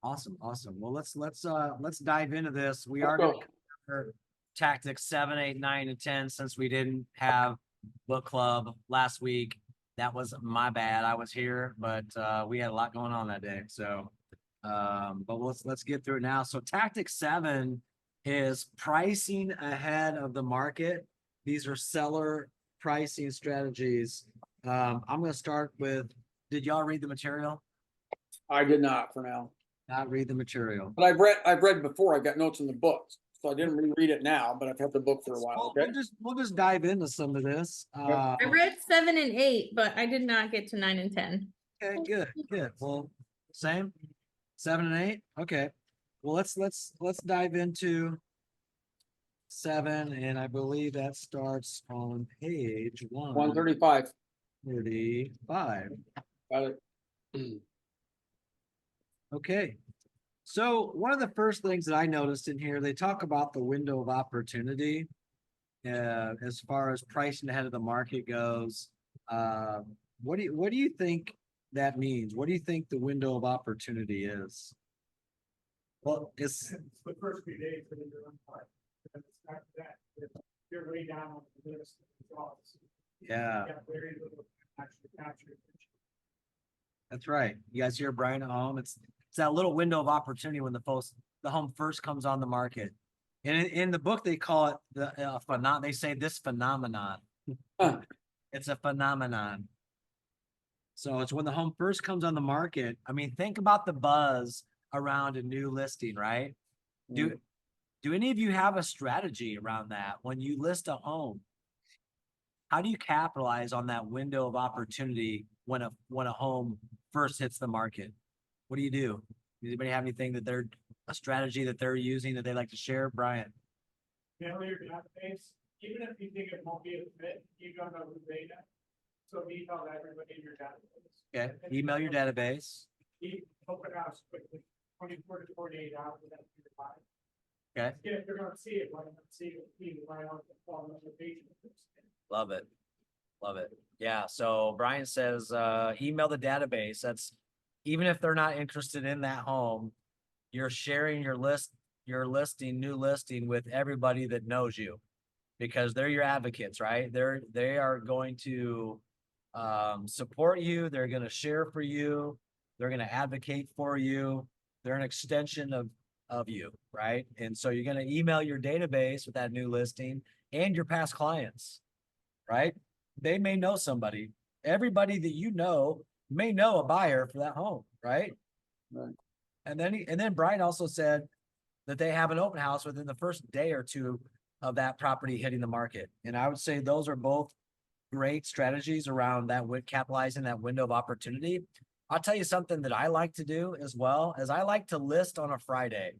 Awesome. Well, let's dive into this. We Let's are going go. to cover tactics 7, 8, 9, and 10 since we didn't have book club last week. That was my bad. I was here, but we had a lot going on that day. So, but let's get through it now. So, tactic 7 is pricing ahead of the market. These are seller pricing strategies. I'm going to start with. Did y'all read the material? I did not for now, Not read the material. but I've read before. I've got notes in the books, so I didn't reread it now, but I've had the book for a while. Well, Okay. we'll just dive into some of this. Yep. I read 7 and 8, but I did not get to 9 and 10. Okay, good. Well, same, 7 and 8. Okay. Well, let's dive into 7, and I believe that starts on page 135. 135. Got it. Okay. So one of the first things that I noticed in here, they talk about the window of opportunity as far as pricing ahead of the market goes. What do you think that means? What do you think the window of opportunity is? Well, it's the first few days that you're on fire. Because after that, you're way down on the list of jobs. yeah, You got very little actually capture. that's right. You guys hear Brian at home? It's that little window of opportunity when the home first comes on the market. And in the book they call it they say this phenomenon. Huh. It's a phenomenon. So it's when the home first comes on the market. I mean, think about the buzz around a new listing, right? Do any of you have a strategy around that when you list a home? How do you capitalize on that window of opportunity when a home first hits the market? What do you do? Does anybody have anything that they're a strategy that they're using that they like to share? Brian. Mail your database, even if you think it won't be a fit, you don't know who data. So email everybody in your database. Okay. Email your database. Open house quickly, 24 to 48 hours without your time. Okay. If they're gonna see it, why not see it, right on the phone notification? Love it. Yeah. So Brian says, email the database. That's even if they're not interested in that home, you're sharing your new listing with everybody that knows you because they're your advocates, right? They are going to support you. They're going to share for you. They're going to advocate for you. They're an extension of you, right? And so you're going to email your database with that new listing and your past clients, right? They may know somebody. Everybody that you know may know a buyer for that home, right? Right. And then Brian also said that they have an open house within the first day or two of that property hitting the market. And I would say those are both great strategies around that with capitalizing that window of opportunity. I'll tell you something that I like to do as well, as I like to list on a Friday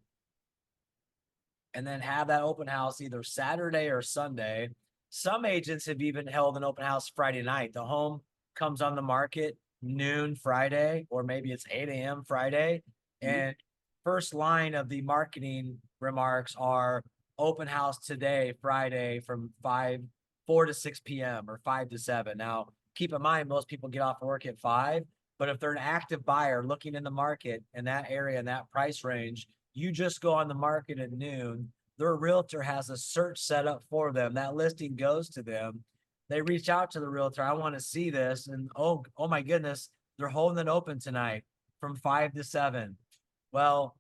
and then have that open house either Saturday or Sunday. Some agents have even held an open house Friday night. The home comes on the market noon Friday, or maybe it's 8 a.m. Friday. And first line of the marketing remarks are open house today, Friday from 4 to 6 p.m. or 5 to 7. Now, keep in mind, most people get off work at 5, but if they're an active buyer looking in the market in that area, in that price range, you just go on the market at noon. Their realtor has a search set up for them. That listing goes to them. They reach out to the realtor. I want to see this. And oh my goodness, they're holding it open tonight from 5 to 7. Well,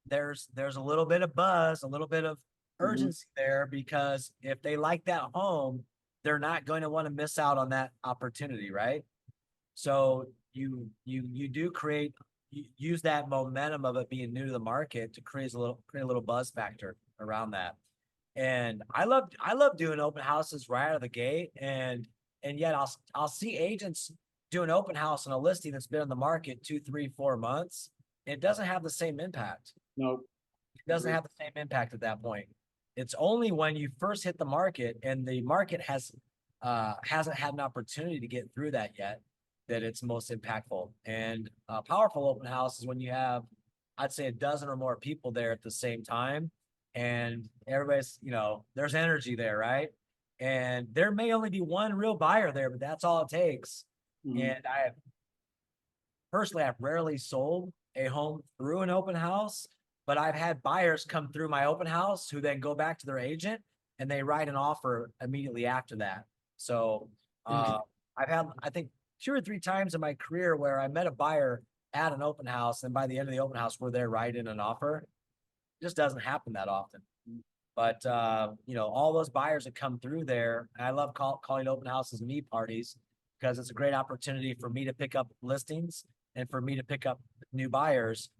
there's a little bit of buzz, a little bit of urgency there, because if they like that home, they're not going to want to miss out on that opportunity, right? So you do use that momentum of it being new to the market to create a little buzz factor around that. And I love doing open houses right out of the gate, and yet I'll see agents do an open house on a listing that's been on the market 2, 3, 4 months. It doesn't have the same impact. No, It doesn't have the same impact at that point. It's only when you first hit the market and the market hasn't had an opportunity to get through that yet that it's most impactful. And a powerful open house is when you have, I'd say, a dozen or more people there at the same time, and everybody's, there's energy there, right? And there may only be one real buyer there, but that's all it takes. And I've rarely sold a home through an open house, but I've had buyers come through my open house who then go back to their agent and they write an offer immediately after that. So I've had, I think, 2 or 3 times in my career where I met a buyer at an open house, and by the end of the open house, we're there writing an offer. It just doesn't happen that often. But you know, all those buyers that come through there, and I love calling open houses me parties because it's a great opportunity for me to pick up listings and for me to pick up new buyers.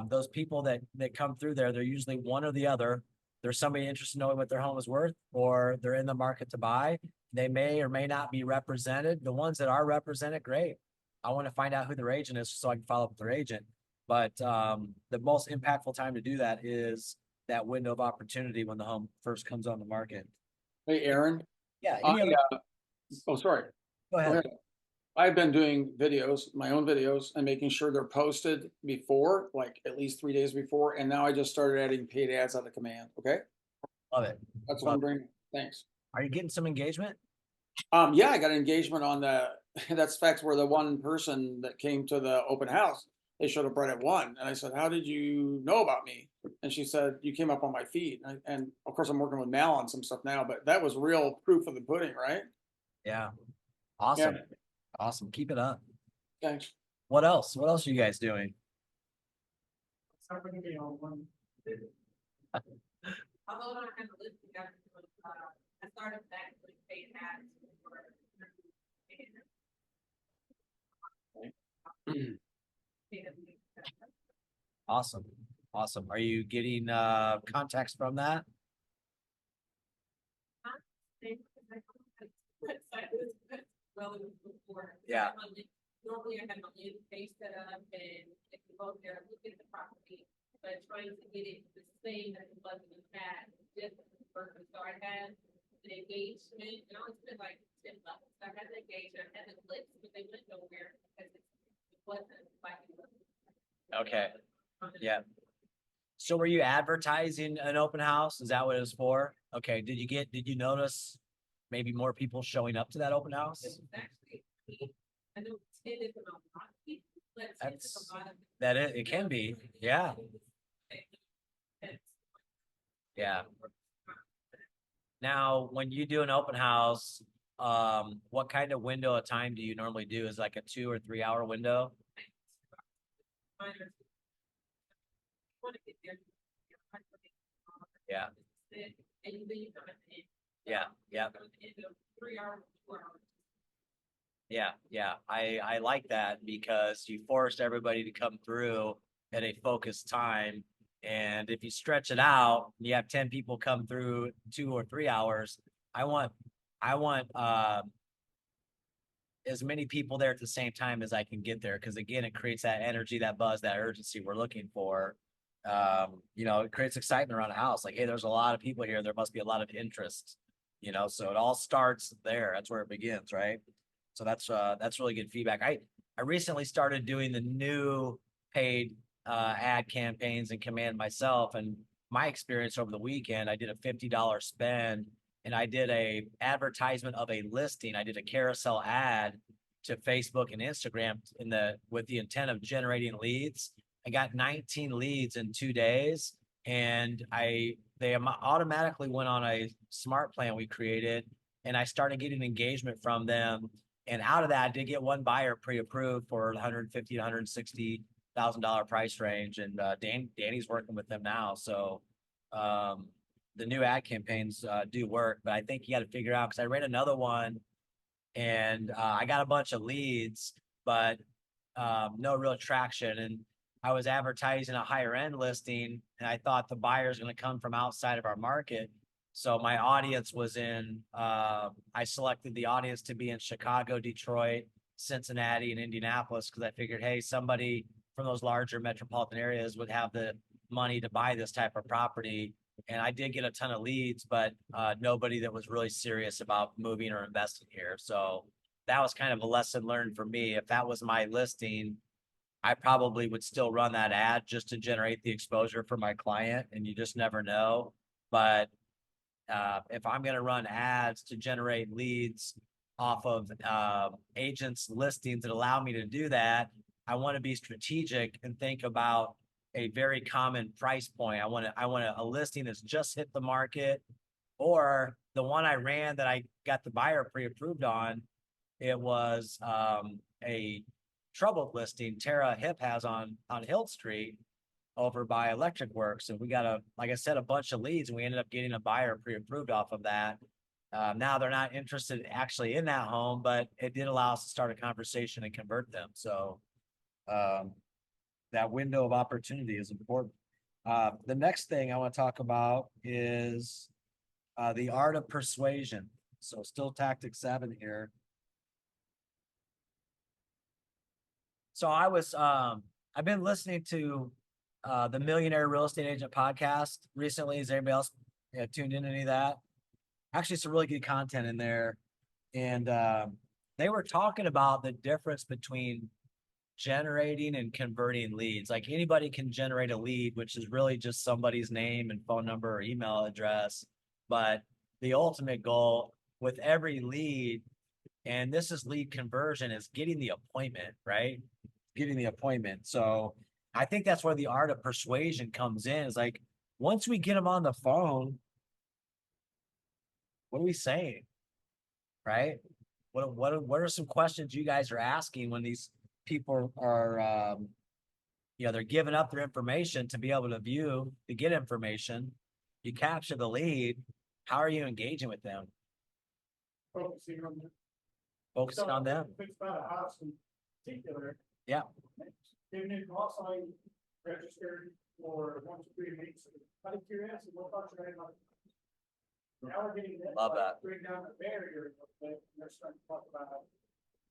Those people that come through there, they're usually one or the other. There's somebody interested in knowing what their home is worth, or they're in the market to buy. They may or may not be represented. The ones that are represented, great. I want to find out who their agent is so I can follow up with their agent. But the most impactful time to do that is that window of opportunity when the home first comes on the market. Hey, Aaron. Yeah. Oh, sorry. Go Go ahead. ahead. I've been doing videos, my own videos, and making sure they're posted before, like at least 3 days before. And now I just started adding paid ads on the command. Okay, Love it. that's what I'm doing. Thanks. Are you getting some engagement? Yeah, I got engagement on the. That's facts where the one person that came to the open house, they showed up right at 1, and I said, "How did you know about me?" And she said, "You came up on my feed." And of course, I'm working with Mal on some stuff now, but that was real proof of the pudding, right? Yeah. Awesome. Yeah. Awesome. Keep it up. Thanks. What else? What else are you guys doing? It's not gonna be on one. Although I don't have a list, I started back with paid ads for. Awesome. Awesome. Are you getting contacts from that? Well, it was before. Yeah. Normally I have my landing page set up, and if you go there, look at the property, but trying to get it the same as it was in the past, just the person. So I had the engagement, and I only spent like $10. So I had the engagement, I had the clicks, but they went nowhere because it wasn't like. Okay. Yeah. So were you advertising an open house? Is that what it was for? Okay. Did you notice maybe more people showing up to that open house? It was actually, I know 10 is a lot of people, but 10 is That's a lot of. it can be. Yeah. Yeah. Now, when you do an open house, what kind of window of time do you normally do? Is like a 2 or 3 hour window? Yeah. Yeah. Yeah. 3 hours, 4 hours. Yeah. I like that because you forced everybody to come through at a focused time. And if you stretch it out, you have 10 people come through 2 or 3 hours. I want as many people there at the same time as I can get there. Cause again, it creates that energy, that buzz, that urgency we're looking for. You know, it creates excitement around a house. Like, hey, there's a lot of people here. There must be a lot of interest, you know, so it all starts there. That's where it begins, right? So that's really good feedback. I recently started doing the new paid ad campaigns and command myself. And my experience over the weekend, I did a $50 spend and I did a advertisement of a listing. I did a carousel ad to Facebook and Instagram with the intent of generating leads. I got 19 leads in 2 days, and they automatically went on a smart plan we created, and I started getting engagement from them. And out of that, I did get one buyer pre-approved for $150,000 to $160,000 price range, and Danny's working with them now. So the new ad campaigns do work, but I think you got to figure out, because I ran another one and I got a bunch of leads, but no real traction. And I was advertising a higher end listing, and I thought the buyer's going to come from outside of our market. So my audience was I selected the audience to be in Chicago, Detroit, Cincinnati, and Indianapolis, because I figured, hey, somebody from those larger metropolitan areas would have the money to buy this type of property. And I did get a ton of leads, but nobody that was really serious about moving or investing here. So that was kind of a lesson learned for me. If that was my listing, I probably would still run that ad just to generate the exposure for my client, and you just never know. But if I'm going to run ads to generate leads off of agents' listings that allow me to do that, I want to be strategic and think about a very common price point. I want a listing that's just hit the market, or the one I ran that I got the buyer pre-approved on. It was a troubled listing Tara Hip has on Hill Street over by Electric Works. And we got like I said, a bunch of leads, and we ended up getting a buyer pre-approved off of that. Now they're not interested actually in that home, but it did allow us to start a conversation and convert them. So that window of opportunity is important. The next thing I want to talk about is the art of persuasion. So still tactic 7 here. So I've been listening to the Millionaire Real Estate Agent podcast recently. Has anybody else tuned in any of that? Actually, some really good content in there. And they were talking about the difference between generating and converting leads. Like anybody can generate a lead, which is really just somebody's name and phone number or email address. But the ultimate goal with every lead, and this is lead conversion, is getting the appointment, right? Getting the appointment. So I think that's where the art of persuasion comes in. Is like, once we get them on the phone, what are we saying? Right? What are some questions you guys are asking when these people are, they're giving up their information to be able to get information. You capture the lead. How are you engaging with them? Focusing on them. Focusing on them. If it's about a house in particular. Yeah. Even if also registered for 1 to 3 weeks, out of curiosity, what about your name? Now we're getting this. Love that. Bring down the barrier, but they're starting to talk about.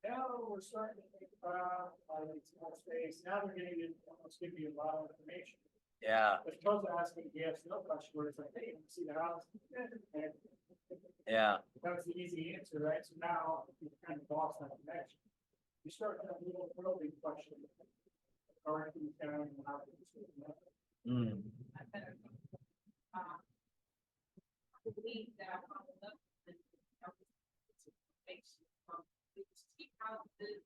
Now we're starting to think about like small space. Now they're getting in, almost give you a lot of information. Yeah. As opposed to asking yes, no question, where it's like, hey, you see the house? And Yeah. that's the easy answer, right? So now you kind of lost that connection. You start that little probing question. Or you can how to Mm. I believe that I followed up with houses,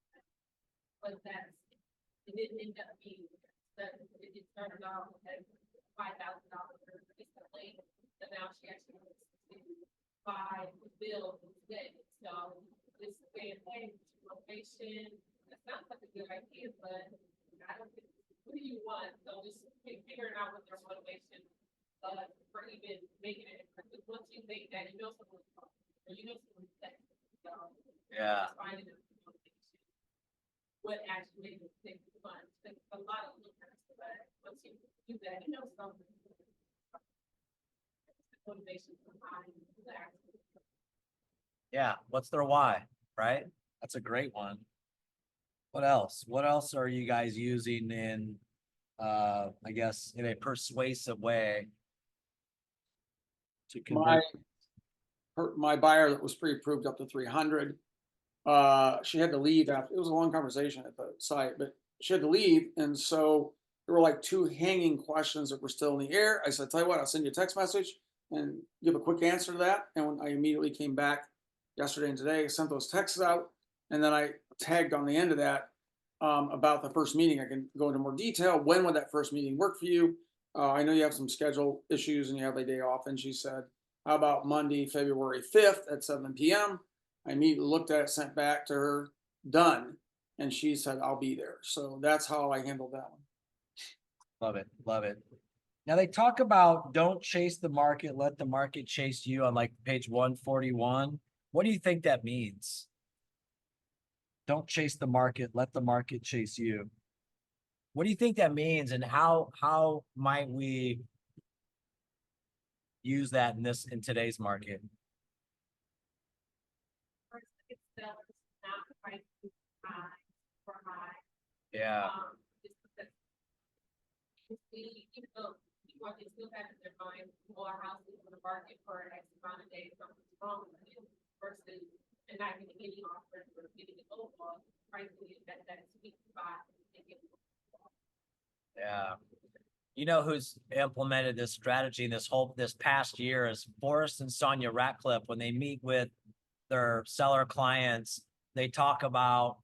but it didn't end up being that it started off at $5,000 for recently, so now she actually wants to buy the bill instead. So this way ahead location, that sounds like a good idea, but I don't think, what do you want? So just figuring out what their motivation for even making it, because once you make that, you know someone's or you know someone's that. So Yeah. finding a motivation, what actually makes it take the fun. There's a lot of listeners, but once you do that, you know something. Motivation behind that. Yeah. What's their why? Right? That's a great one. What else? What else are you guys using in, I guess, in a persuasive way to convert? My buyer that was pre-approved up to 300. She had to leave after, it was a long conversation at the site, but she had to leave. And so there were like 2 hanging questions that were still in the air. I said, tell you what, I'll send you a text message and give a quick answer to that. And when I immediately came back yesterday and today, I sent those texts out. And then I tagged on the end of that about the first meeting. I can go into more detail. When would that first meeting work for you? I know you have some schedule issues and you have a day off. And she said, how about Monday, February 5th at 7 p.m.? I immediately looked at it, sent back to her, done. And she said, I'll be there. So that's how I handled that one. Love it. Love it. Now they talk about don't chase the market, let the market chase you on like page 141. What do you think that means? Don't chase the market, let the market chase you. What do you think that means, and how might we use that in today's market? First, it's sellers, not price too high or high. Yeah. Just because even though people are still having their mind more houses on the market for X amount of days, something's wrong with it versus and not getting any offers or getting it overall, frankly, that sweet spot. Yeah. You know who's implemented this strategy this past year is Forrest and Sonia Ratcliffe. When they meet with their seller clients, they talk about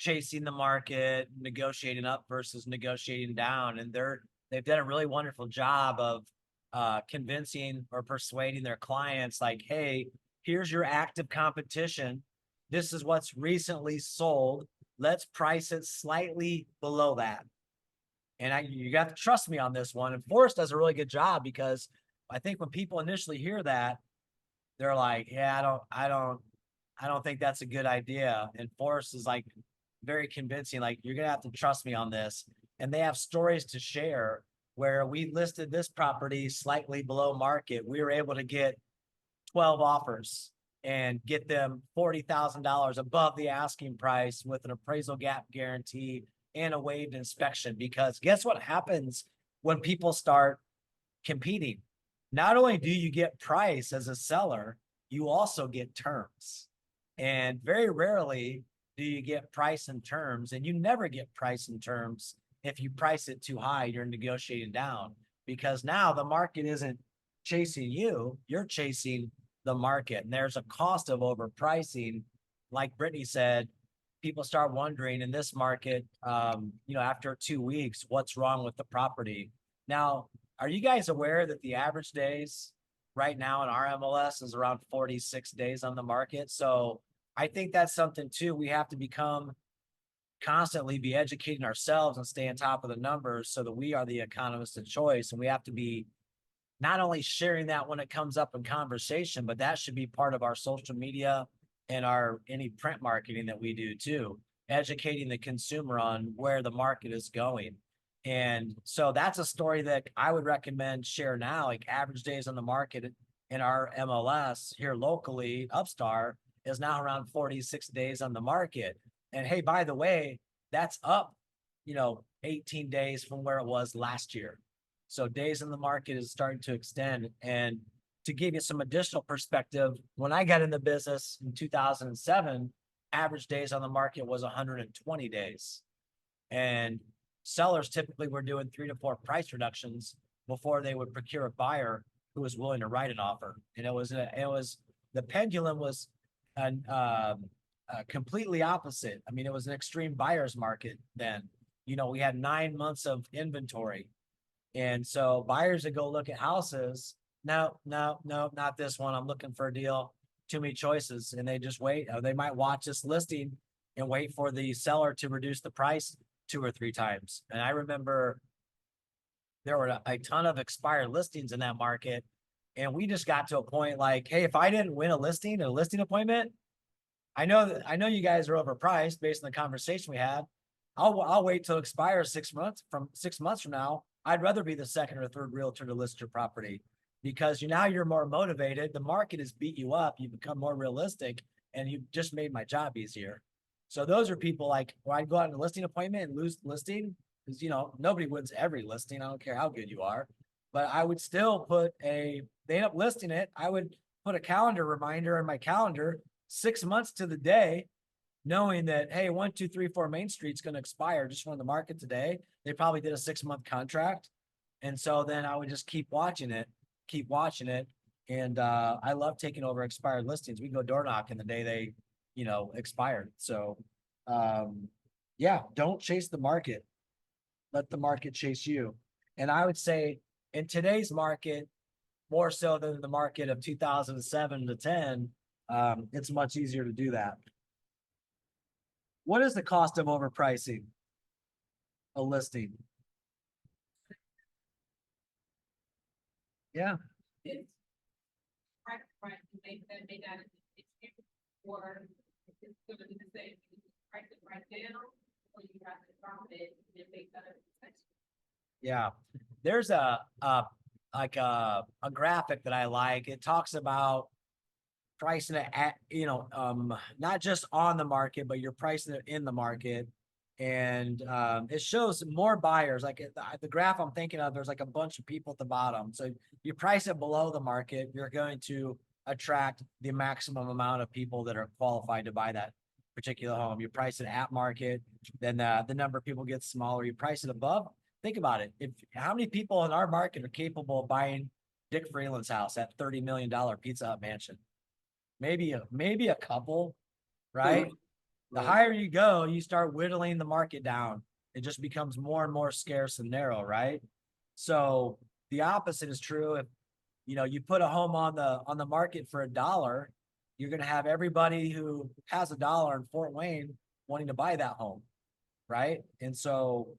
chasing the market, negotiating up versus negotiating down. And they've done a really wonderful job of convincing or persuading their clients like, hey, here's your active competition. This is what's recently sold. Let's price it slightly below that. And you got to trust me on this one. And Forrest does a really good job because I think when people initially hear that, they're like, yeah, I don't think that's a good idea. And Forrest is like very convincing, like, you're gonna have to trust me on this. And they have stories to share where we listed this property slightly below market. We were able to get 12 offers and get them $40,000 above the asking price with an appraisal gap guarantee and a waived inspection. Because guess what happens when people start competing? Not only do you get price as a seller, you also get terms. And very rarely do you get price and terms, and you never get price and terms if you price it too high, you're negotiating down, because now the market isn't chasing you, you're chasing the market. And there's a cost of overpricing. Like Brittany said, people start wondering in this market, after 2 weeks, what's wrong with the property. Now, are you guys aware that the average days right now in our MLS is around 46 days on the market? So I think that's something too. We have to constantly be educating ourselves and stay on top of the numbers so that we are the economist of choice. And we have to be not only sharing that when it comes up in conversation, but that should be part of our social media and any print marketing that we do too, educating the consumer on where the market is going. And so that's a story that I would recommend share now, like average days on the market in our MLS here locally, Upstar is now around 46 days on the market. And hey, by the way, that's up, 18 days from where it was last year. So days in the market is starting to extend. And to give you some additional perspective, when I got in the business in 2007, average days on the market was 120 days. And sellers typically were doing 3 to 4 price reductions before they would procure a buyer who was willing to write an offer. And the pendulum was completely opposite. I mean, it was an extreme buyer's market then. We had 9 months of inventory. And so buyers would go look at houses. No, not this one. I'm looking for a deal. Too many choices. And they just wait. Or they might watch this listing and wait for the seller to reduce the price 2 or 3 times. And I remember there were a ton of expired listings in that market. And we just got to a point like, hey, if I didn't win a listing appointment, I know you guys are overpriced based on the conversation we had. I'll wait till it expires 6 months from now. I'd rather be the second or third realtor to list your property, because now you're more motivated. The market has beat you up. You become more realistic, and you just made my job easier. So those are people like where I'd go out in a listing appointment and lose listing, because nobody wins every listing. I don't care how good you are, but I would still they end up listing it. I would put a calendar reminder in my calendar 6 months to the day, knowing that, hey, 1, 2, 3, 4 Main Street's going to expire just from the market today. They probably did a 6-month contract. And so then I would just keep watching it. And I love taking over expired listings. We go door knocking the day they, expired. So don't chase the market. Let the market chase you. And I would say in today's market, more so than the market of 2007 to 10, it's much easier to do that. What is the cost of overpricing a listing? Yeah. It's right, to make that may not or it's gonna be the same. Price it right down, or you have to drop it and make that. Yeah. There's a graphic that I like. It talks about pricing it at, not just on the market, but you're pricing it in the market. And it shows more buyers. Like the graph I'm thinking of, there's like a bunch of people at the bottom. So you price it below the market, you're going to attract the maximum amount of people that are qualified to buy that particular home. You price it at market, then the number of people gets smaller. You price it above. Think about it. How many people in our market are capable of buying Dick Freeland's house at $30 million Pizza Hut mansion? Maybe a couple, right? The Right. higher you go, you start whittling the market down. It just becomes more and more scarce and narrow, right? So the opposite is true. If you put a home on the market for $1, you're gonna have everybody who has $1 in Fort Wayne wanting to buy that home, right? And so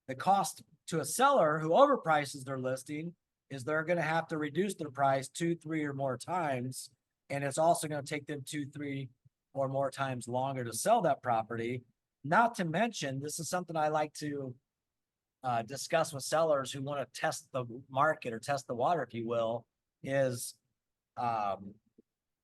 the cost to a seller who overprices their listing is they're gonna have to reduce their price 2, 3, or more times. And it's also gonna take them 2, 3, or more times longer to sell that property. Not to mention, this is something I like to discuss with sellers who want to test the market or test the water, if you will, is a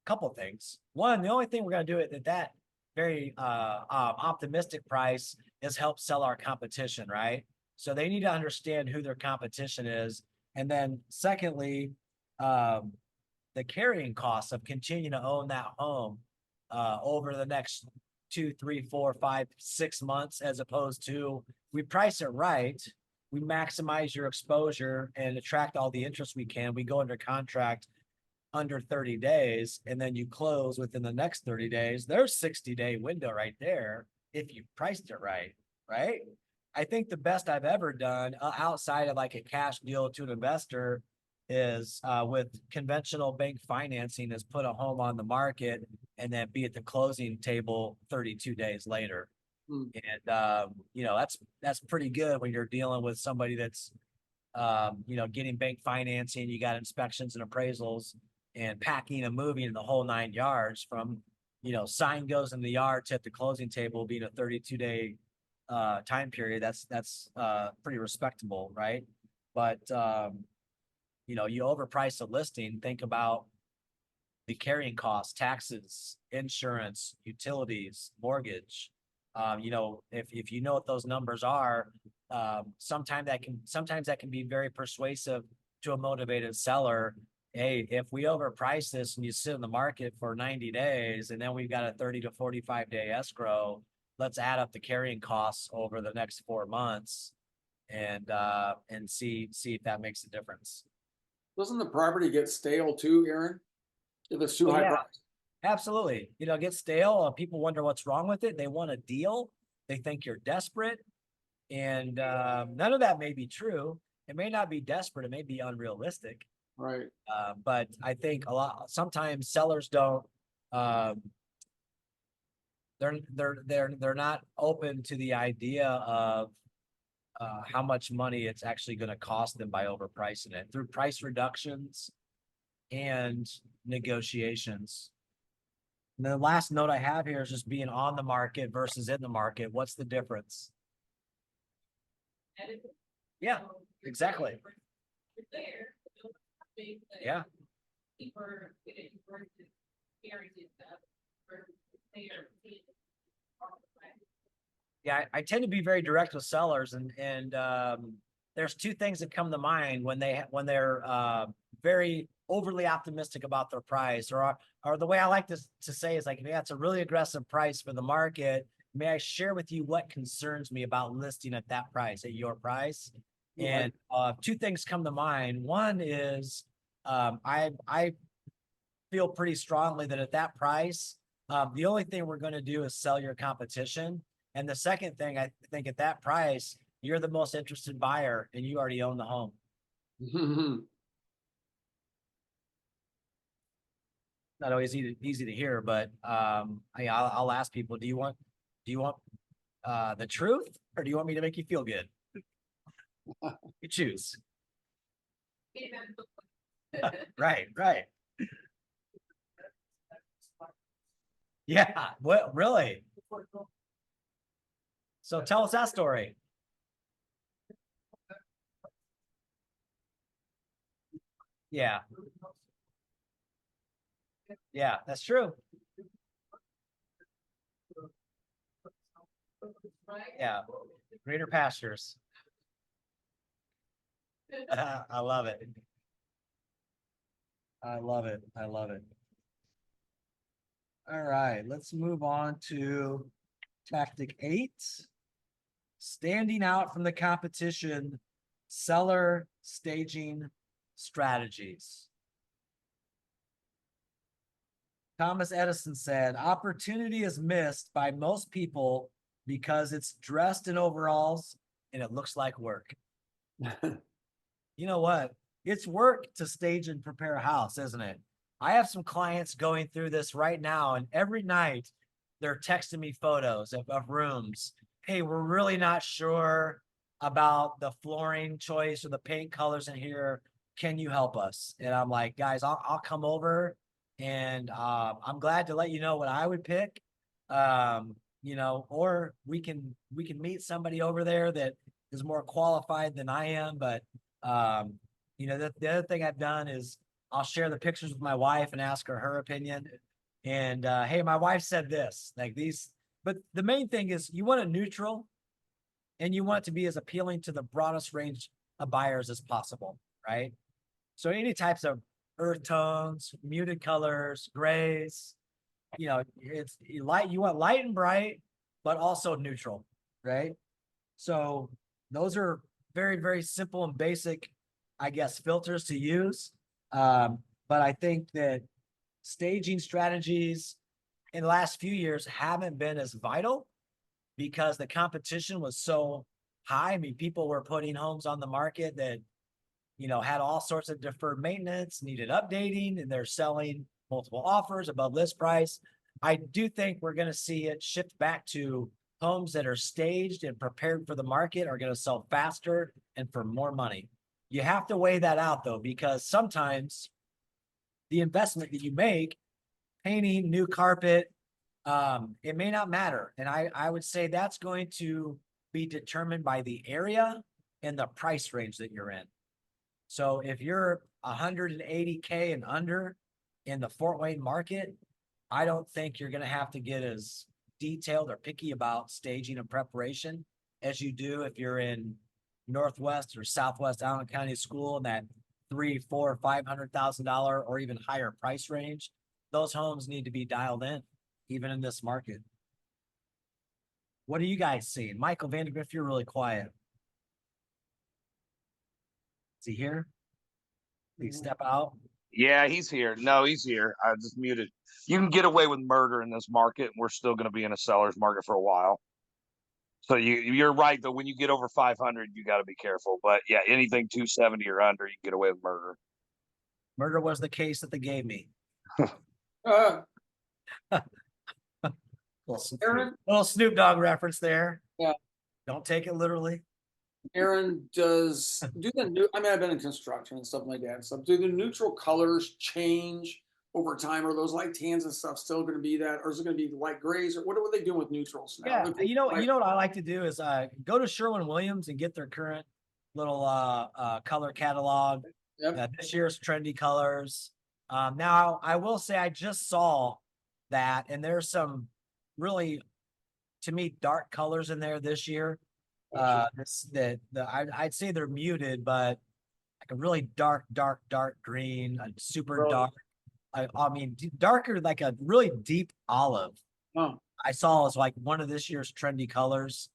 couple things. One, the only thing we're going to do at that very optimistic price is help sell our competition, right? So they need to understand who their competition is. And then secondly, the carrying costs of continuing to own that home over the next 2, 3, 4, 5, 6 months, as opposed to we price it right, we maximize your exposure and attract all the interest we can. We go under contract under 30 days, and then you close within the next 30 days. There's 60-day window right there if you priced it right, right? I think the best I've ever done outside of like a cash deal to an investor is with conventional bank financing is put a home on the market and then be at the closing table 32 days later. And that's pretty good when you're dealing with somebody that's getting bank financing, you got inspections and appraisals and packing and moving the whole 9 yards from sign goes in the yard to at the closing table being a 32-day time period. That's pretty respectable, right? But you overprice a listing, think about the carrying costs, taxes, insurance, utilities, mortgage. If you know what those numbers are, sometimes that can be very persuasive to a motivated seller. Hey, if we overprice this and you sit in the market for 90 days and then we've got a 30 to 45-day escrow, let's add up the carrying costs over the next 4 months and see if that makes a difference. Doesn't the property get stale too, Aaron? If it's too Oh, high yeah. price? Absolutely. It gets stale. People wonder what's wrong with it. They want a deal. They think you're desperate. And none of that may be true. It may not be desperate. It may be unrealistic. Right. But I think sometimes sellers don't, they're not open to the idea of how much money it's actually going to cost them by overpricing it through price reductions and negotiations. And the last note I have here is just being on the market versus in the market. What's the difference? Yeah, exactly. You're there. Yeah. Deeper, experiences there. Yeah, I tend to be very direct with sellers, and there's two things that come to mind when they're very overly optimistic about their price, or the way I like to say is like, yeah, it's a really aggressive price for the market. May I share with you what concerns me about listing at that price, at your price? And two things come to mind. One is I feel pretty strongly that at that price, the only thing we're going to do is sell your competition. And the second thing, I think at that price, you're the most interested buyer and you already own the home. Not always easy to hear, but I'll ask people, do you want the truth, or do you want me to make you feel good? You choose. Right. Yeah. What, really? So tell us that story. Yeah. Yeah, that's true. Yeah. Greener pastures. I love it. I love it. All right, let's move on to tactic 8. Standing out from the competition, seller staging strategies. Thomas Edison said, opportunity is missed by most people because it's dressed in overalls and it looks like work. You know what? It's work to stage and prepare a house, isn't it? I have some clients going through this right now, and every night they're texting me photos of rooms. Hey, we're really not sure about the flooring choice or the paint colors in here. Can you help us? And I'm like, guys, I'll come over, and I'm glad to let you know what I would pick. You know, or we can meet somebody over there that is more qualified than I am. But you know, the other thing I've done is I'll share the pictures with my wife and ask her opinion. And hey, my wife said this, like these, but the main thing is you want a neutral and you want it to be as appealing to the broadest range of buyers as possible, right? So any types of earth tones, muted colors, grays, you know, it's light, you want light and bright, but also neutral, right? So those are very, very simple and basic, I guess, filters to use. But I think that staging strategies in the last few years haven't been as vital because the competition was so high. I mean, people were putting homes on the market that, you know, had all sorts of deferred maintenance, needed updating, and they're selling multiple offers above list price. I do think we're going to see it shift back to homes that are staged and prepared for the market are going to sell faster and for more money. You have to weigh that out though, because sometimes the investment that you make, painting, new carpet, it may not matter. And I would say that's going to be determined by the area and the price range that you're in. So if you're 180K and under in the Fort Wayne market, I don't think you're going to have to get as detailed or picky about staging and preparation as you do if you're in Northwest or Southwest Allen County School in that $300,000, $400,000, $500,000 or even higher price range. Those homes need to be dialed in, even in this market. What are you guys seeing? Michael Vandergriff, you're really quiet. Is he here? Please step out. Yeah, he's here. No, he's here. I just muted. You can get away with murder in this market, and we're still going to be in a seller's market for a while. So you're right, though. When you get over 500, you got to be careful. But yeah, anything 270 or under, you can get away with murder. Murder was the case that they gave me. Aaron? Little Snoop Dogg reference there. Yeah. Don't take it literally. Aaron, do the new, I mean, I've been in construction and stuff like that. So do the neutral colors change over time? Are those light tans and stuff still going to be that, or is it going to be light grays, or what are they doing with neutrals now? Yeah, you know what I like to do is go to Sherwin-Williams and get their current little color catalog. Yep. This year's trendy colors. Now I will say I just saw that, and there's some really, to me, dark colors in there this year. I'd say they're muted, but like a really dark green, a super Really? dark. I mean, darker, like a really deep olive. Oh. I saw as like one of this year's trendy colors.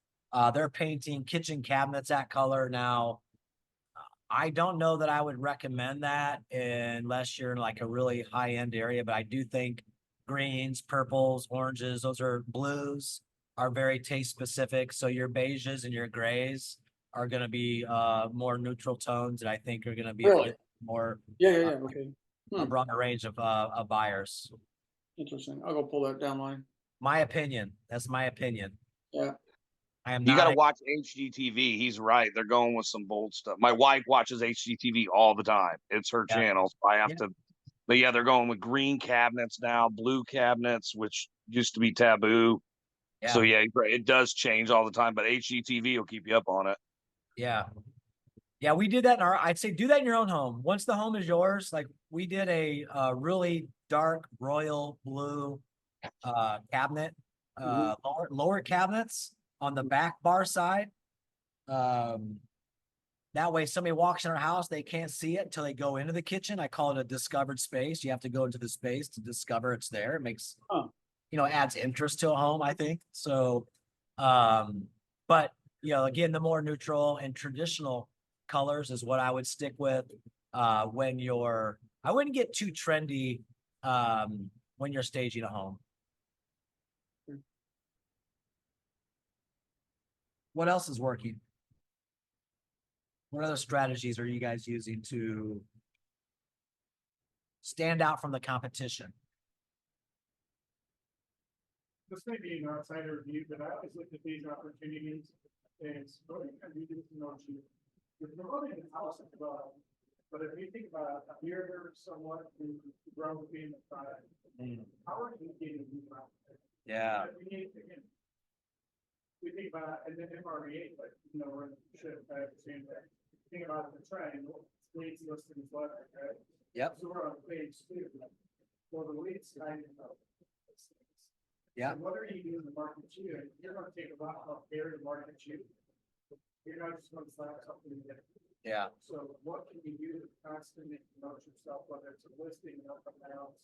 They're painting kitchen cabinets that color now. I don't know that I would recommend that unless you're in like a really high end area, but I do think greens, purples, oranges, those are blues are very taste specific. So your beiges and your grays are going to be more neutral tones, and I think are going to be Really? a bit more Yeah. Okay. a broader range of buyers. Interesting. I'll go pull that down line. My opinion. That's my opinion. Yeah. I am You got not. to watch HGTV. He's right. They're going with some bold stuff. My wife watches HGTV all the time. It's her Yeah. channel. So I have Yeah. to. But yeah, they're going with green cabinets now, blue cabinets, which used to be taboo. Yeah. So yeah, it does change all the time. But HGTV will keep you up on it. Yeah. Yeah, we did that in I'd say do that in your own home. Once the home is yours, like we did a really dark royal blue cabinet, lower cabinets on the back bar side. That way somebody walks in our house, they can't see it until they go into the kitchen. I call it a discovered space. You have to go into the space to discover it's there. It makes, adds interest to a home, I think. So, but again, the more neutral and traditional colors is what I would stick with I wouldn't get too trendy when when you're staging a home. What else is working? What other strategies are you guys using to stand out from the competition? This may be an outsider view, but I always look at these opportunities as voting and you didn't know you. You're promoting the house as well. But if you think about a builder, someone who grows being a product, how are you getting these out there? Yeah, We need, again, we think about, and then MREA, but you know, we're should have the same thing. Think about the triangle, leads listings letter, right? yep, So we're on page 2. For the lead side of listings. yeah, So what are you doing to market you? You're gonna take a lot of care to market you. You're not just gonna slap something in. yeah, So what can you do to constantly promote yourself, whether it's a listing or something else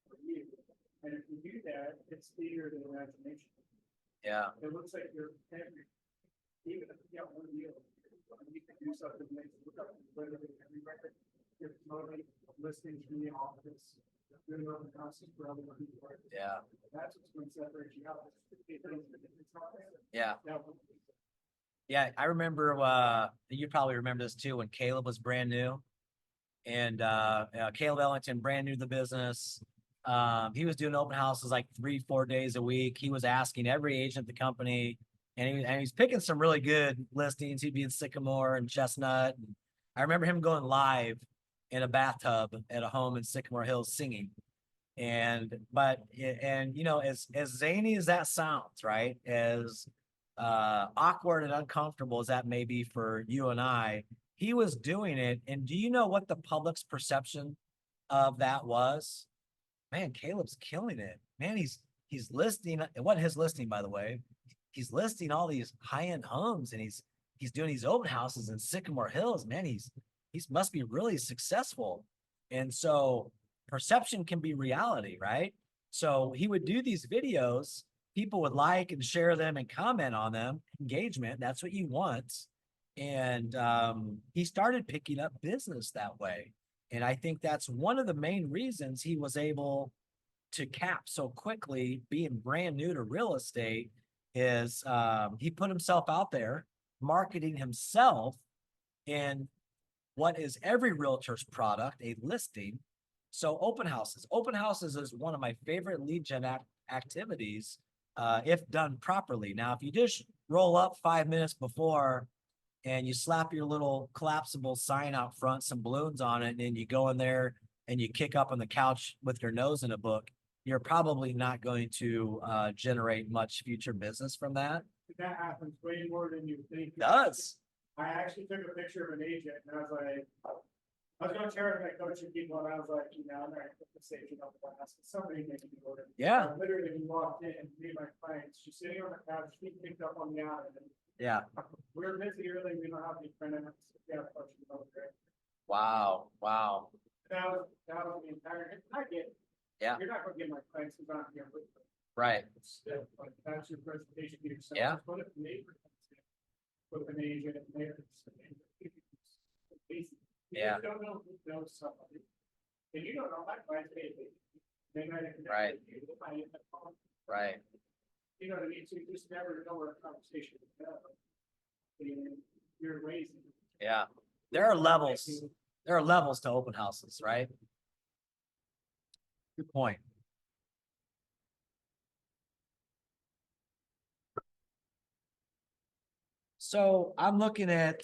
for you? And if you do that, it's theater to imagination. yeah, It looks like you're every, even if you have one deal, you can do something that makes it look up literally every record. You're promoting listings from the office, doing open houses for other people. yeah, That's what's going to separate you out. It's not there. yeah. Now, Yeah, I remember, you probably remember this too, when Caleb was brand new. And Caleb Ellington, brand new to the business. He was doing open houses like 3-4 days a week. He was asking every agent at the company, and he's picking some really good listings. He'd be in Sycamore and Chestnut. And I remember him going live in a bathtub at a home in Sycamore Hills singing. And you know, as zany as that sounds, right? As awkward and uncomfortable as that may be for you and I, he was doing it. And do you know what the public's perception of that was? Man, Caleb's killing it. Man, he's listing, it wasn't his listing, by the way. He's listing all these high-end homes, and he's doing these open houses in Sycamore Hills. Man, he's must be really successful. And so perception can be reality, right? So he would do these videos, people would like and share them and comment on them. Engagement, that's what you want. And he started picking up business that way. And I think that's one of the main reasons he was able to cap so quickly, being brand new to real estate, is he put himself out there, marketing himself in what is every realtor's product, a listing. So open houses is one of my favorite lead gen activities, if done properly. Now, if you just roll up 5 minutes before and you slap your little collapsible sign out front, some balloons on it, and then you go in there and you kick up on the couch with your nose in a book, you're probably not going to generate much future business from that. that happens way more than you think. It does. I actually took a picture of an agent and I was like, I was going to share it with my coaching people and I was like, you know, I'm not going to put this agent on the blast. Somebody made me order. Yeah. Literally, we walked in and me and my clients, she's sitting on the couch, she picked up on the island. Yeah. We're busy early, we don't have any printout. Yeah, coaching over there. Wow. Wow. That was the entire, I get it. Yeah. You're not going to get my clients who's not here with them. Right. Still, like, that's your presentation to yourself. Yeah. What if the neighbor comes in? With an agent and they're basic. You Yeah. just don't know who knows somebody. And you don't know my client's baby. They might have. Right. They might end up calling. Right. You know what I mean? So you just never know where a conversation is going. And you're raising. Yeah. There are levels. There are levels to open houses, right? Good point. So I'm looking at,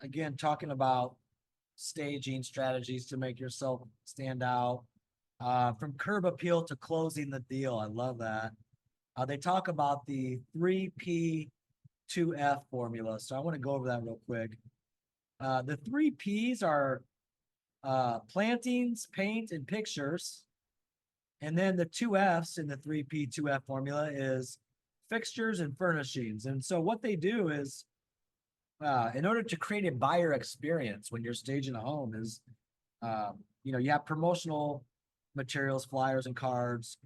again, talking about staging strategies to make yourself stand out. From curb appeal to closing the deal. I love that. They talk about the 3P 2F formula. So I want to go over that real quick. The 3 Ps are plantings, paint, and pictures. And then the 2 Fs in the 3P 2F formula is fixtures and furnishings. And so what they do is, in order to create a buyer experience when you're staging a home is, you know, you have promotional materials, flyers and cards,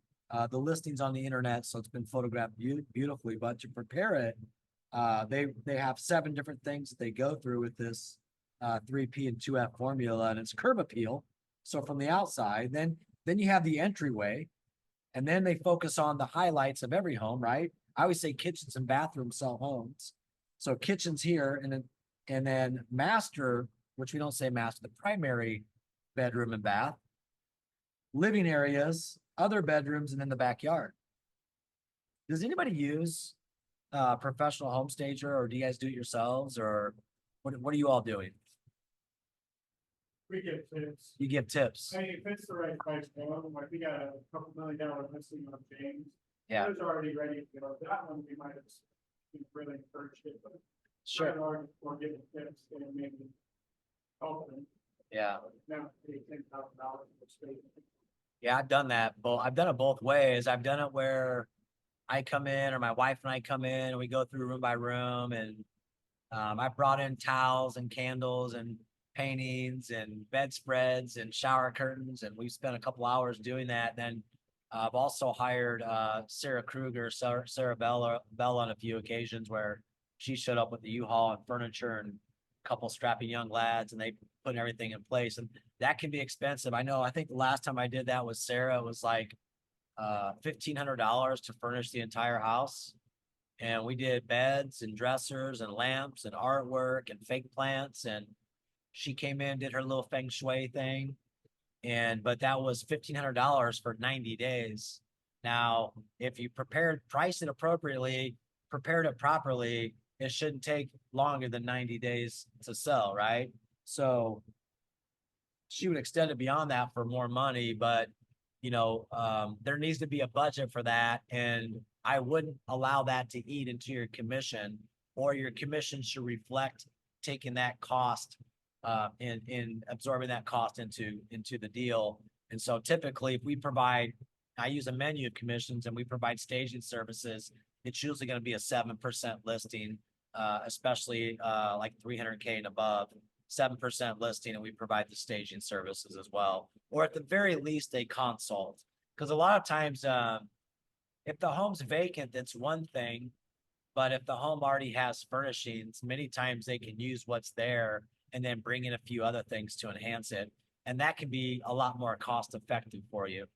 the listings on the internet. So it's been photographed beautifully, but to prepare it, they have 7 different things that they go through with this 3P and 2F formula, and it's curb appeal. So from the outside, then Then you have the entryway, and then they focus on the highlights of every home, right? I always say kitchens and bathrooms sell homes. So kitchen's here, and then master, which we don't say master, the primary bedroom and bath, living areas, other bedrooms, and then the backyard. Does anybody use professional home stager, or do you guys do it yourselves, or what are you all doing? We get tips. You give tips. I mean, if it's the right price point, like we got a couple $1 million listing on James. Yeah, It was already ready to go. That one, we might have really encouraged it, but. sure. Or giving tips and maybe helping. Yeah. Now, pay $10,000 for space. Yeah, I've done that. I've done it both ways. I've done it where I come in, or my wife and I come in, and we go through room by room, and I brought in towels and candles and paintings and bedspreads and shower curtains, and we spent a couple hours doing that. Then I've also hired Sarah Kruger, Sarah Bella on a few occasions where she showed up with the U-Haul and furniture and a couple strapping young lads, and they put everything in place. And that can be expensive. I know. I think the last time I did that with Sarah, it was like $1,500 to furnish the entire house. And we did beds and dressers and lamps and artwork and fake plants. And she came in, did her little feng shui thing. But that was $1,500 for 90 days. Now, if you price it appropriately, prepared it properly, it shouldn't take longer than 90 days to sell, right? So she would extend it beyond that for more money, but there needs to be a budget for that. And I wouldn't allow that to eat into your commission, or your commission should reflect taking that cost in absorbing that cost into the deal. And so typically, if I use a menu of commissions and we provide staging services, it's usually going to be a 7% listing, especially like 300K and above. 7% listing, and we provide the staging services as well, or at the very least a consult. Because a lot of times, if the home's vacant, that's one thing, but if the home already has furnishings, many times they can use what's there and then bring in a few other things to enhance it, and that can be a lot more cost effective for you.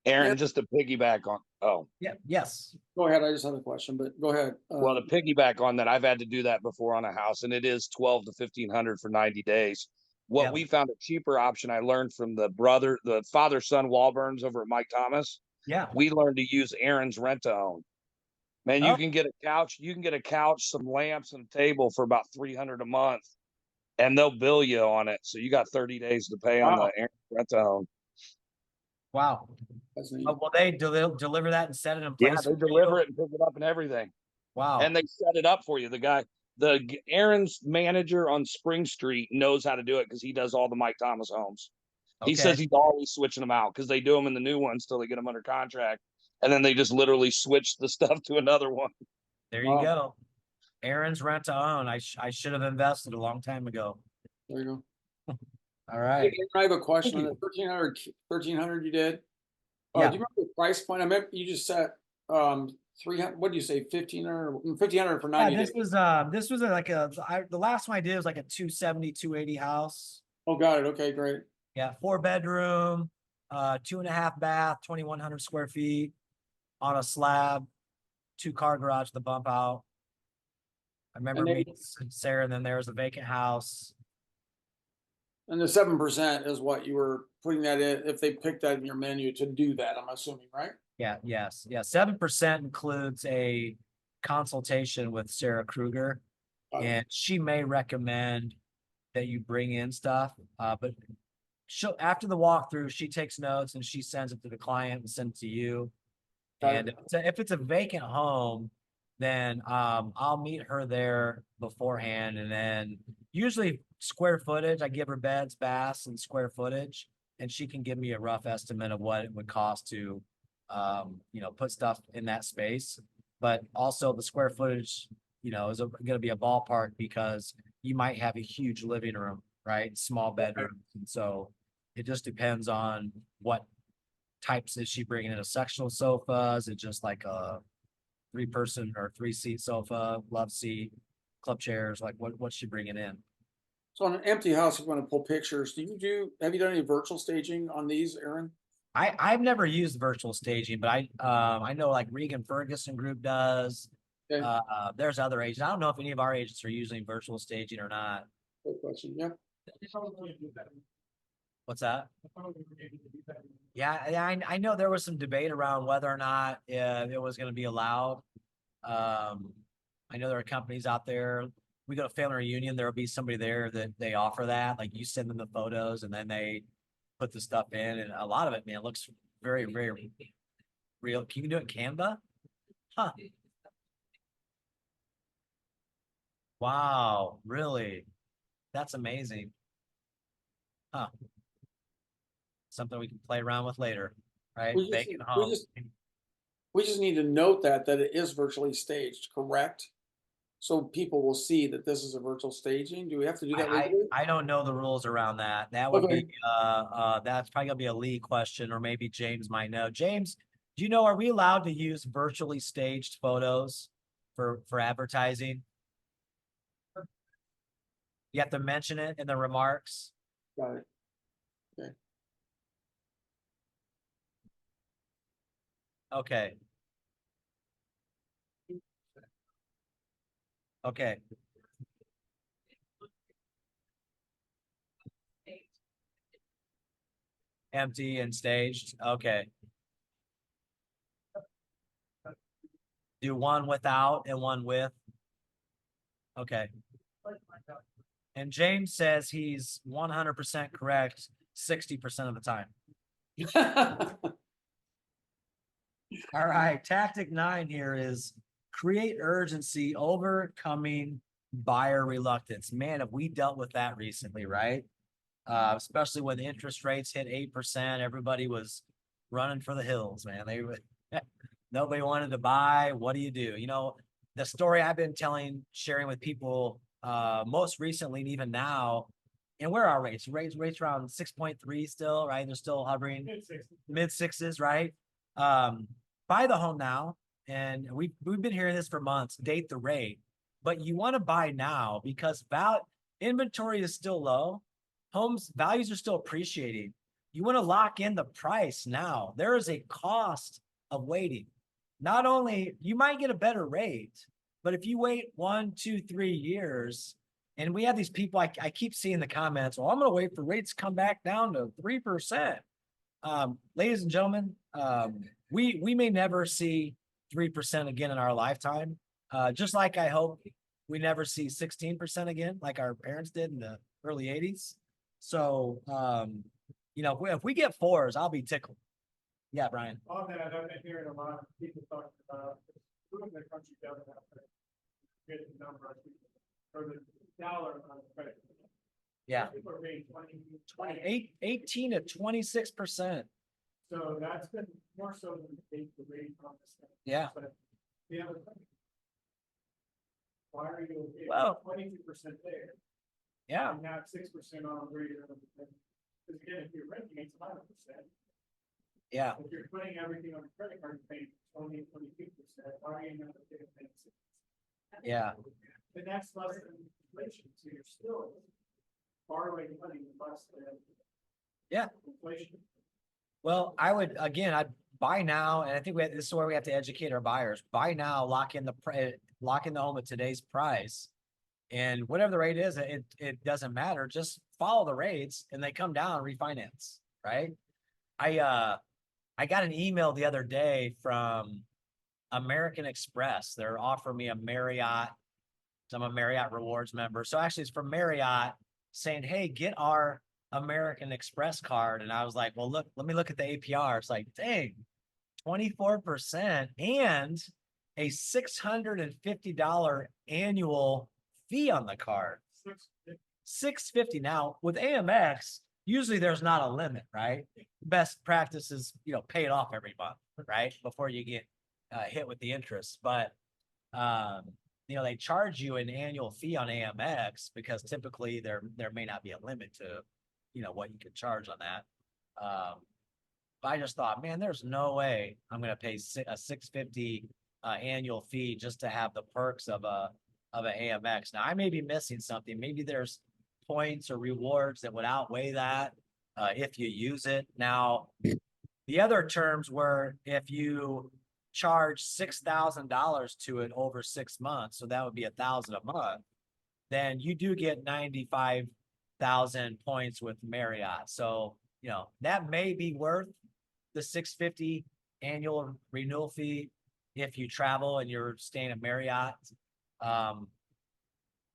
Aaron, just to piggyback on, Yeah. Yes. Go ahead. I just have a question, but go ahead. well, to piggyback on that, I've had to do that before on a house, and it is 12 to 1,500 for 90 days. What Yeah. we found a cheaper option, I learned from the father-son Walburns over at Mike Thomas. Yeah. We learned to use Aaron's rent to own. Man, you Oh. can get a couch, some lamps, and a table for about $300 a month, and they'll bill you on it. So you got 30 days to pay on Wow. the Aaron's rent to own. Wow. That's neat. Will they deliver that and set it in place? Yeah, they deliver it and pick it up and everything. Wow. And they set it up for you. Aaron's manager on Spring Street knows how to do it because he does all the Mike Thomas homes. He says he's always switching them out because they do them in the new ones till they get them under contract, and then they just literally switch the stuff to another one. There you go. Aaron's rent to own. I should have invested a long time ago. There you go. All right. I have a question on Thank the 1,300 you did. Yeah. Do you remember the price point? I mean, you just said 300. What do you say? 1,500 for 90 days. This was the last one I did was like a 270, 280 house. Oh, got it. Okay, great. Yeah, 4-bedroom, 2.5 bath, 2,100 square feet on a slab, 2-car garage, the bump out. I remember meeting Sarah, and then there was a vacant house. And the 7% is what you were putting that in if they picked that in your menu to do that. I'm assuming, right? Yeah. Yes. Yeah. 7% includes a consultation with Sarah Kruger, and she may recommend that you bring in stuff. But after the walkthrough, she takes notes and she sends it to the client and sends it to you. And if it's a vacant home, then I'll meet her there beforehand, and then usually square footage. I give her beds, baths, and square footage, and she can give me a rough estimate of what it would cost to, put stuff in that space. But also the square footage, is going to be a ballpark because you might have a huge living room, right? Small bedrooms, and so it just depends on what types is she bringing in. A sectional sofa? Is it just like a 3-person or 3-seat sofa, love seat, club chairs? Like what's she bringing in? So on an empty house, you want to pull pictures. Have you done any virtual staging on these, Aaron? I've never used virtual staging, but I know like Regan Ferguson Group does. Okay. There's other agents. I don't know if any of our agents are using virtual staging or not. Good question. Yeah. What's that? Yeah, I know there was some debate around whether or not it was going to be allowed. I know there are companies out there. We go to family reunion, there will be somebody there that they offer that. Like you send them the photos and then they put the stuff in, and a lot of it, man, looks very, very real. Can you do it in Canva? Huh. Wow, really? That's amazing. Huh. Something we can play around with later, right? We just, Bake it we home. just, we just need to note that it is virtually staged, correct? So people will see that this is a virtual staging. Do we have to do that legally? I don't know the rules around that. That would Okay. be, that's probably gonna be a Lee question, or maybe James might know. James, do you know, are we allowed to use virtually staged photos for advertising? You have to mention it in the remarks. Got it. Okay. Okay, empty and staged, okay. Do one without and one with. Okay. And James says he's 100% correct 60% of the time. All right, tactic 9 here is create urgency, overcoming buyer reluctance. Man, have we dealt with that recently, right? Especially when interest rates hit 8%, everybody was running for the hills, man. They would nobody wanted to buy. What do? You know, the story I've been sharing with people most recently and even now, and where are rates? Rates around 6.3 still, right? They're still hovering mid sixes, right? Buy the home now. And we've been hearing this for months, date the rate, but you want to buy now because inventory is still low. Homes values are still appreciating. You want to lock in the price now. There is a cost of waiting. Not only you might get a better rate, but if you wait 1, 2, 3 years, and we have these people, I keep seeing the comments, well, I'm going to wait for rates to come back down to 3%. Ladies and gentlemen, we may never see 3% again in our lifetime. Just like I hope we never see 16% again, like our parents did in the early 80s. So, you know, if we get 4s, I'll be tickled. Yeah, Brian. On that, I've been hearing a lot of people talking about moving the country doesn't have to get the number or the dollar on the credit. Yeah. People are paying 20, 18 to 26%. So that's been more so than the rate on this thing. Yeah. But the other thing. Why are you Well, 22% there yeah. and not 6% on greater than? Because again, if you're renting, it's 11%. Yeah. If you're putting everything on the credit card, you're paying 22%. Why are you not paying 6%? Yeah. And that's less than inflation, so you're still borrowing money less than. Yeah. Inflation. Well, I'd buy now, and I think this is where we have to educate our buyers. Buy now, lock in the home at today's price, and whatever the rate is, it doesn't matter. Just follow the rates, and they come down, refinance, right? I got an email the other day from American Express. They're offering me a Marriott. So I'm a Marriott Rewards member. So actually, it's from Marriott saying, "Hey, get our American Express card." And I was like, "Well, look, let me look at the APR." It's like, dang, 24% and a $650 annual fee on the card. $650. Now with Amex, usually there's not a limit, right? Best practice is, you know, pay it off every month, right? Before you get hit with the interest. But you know, they charge you an annual fee on Amex because typically there may not be a limit to, you know, what you can charge on that. But I just thought, man, there's no way I'm going to pay a $650 annual fee just to have the perks of an Amex. Now I may be missing something. Maybe there's points or rewards that would outweigh that if you use it. Now, the other terms were if you charge $6,000 to it over 6 months, so that would be $1,000 a month, then you do get 95,000 points with Marriott. So, that may be worth the $650 annual renewal fee if you travel and you're staying at Marriott.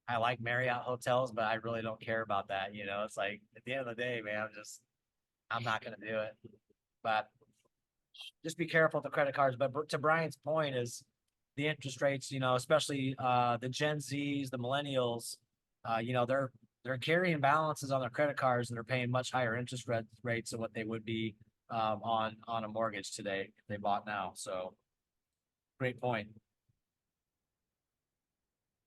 I like Marriott hotels, but I really don't care about that. It's like at the end of the day, man, I'm not going to do it. But just be careful with the credit cards. But to Brian's point is the interest rates, especially the Gen Zs, the millennials, they're carrying balances on their credit cards and they're paying much higher interest rates than what they would be on a mortgage today if they bought now. So great point.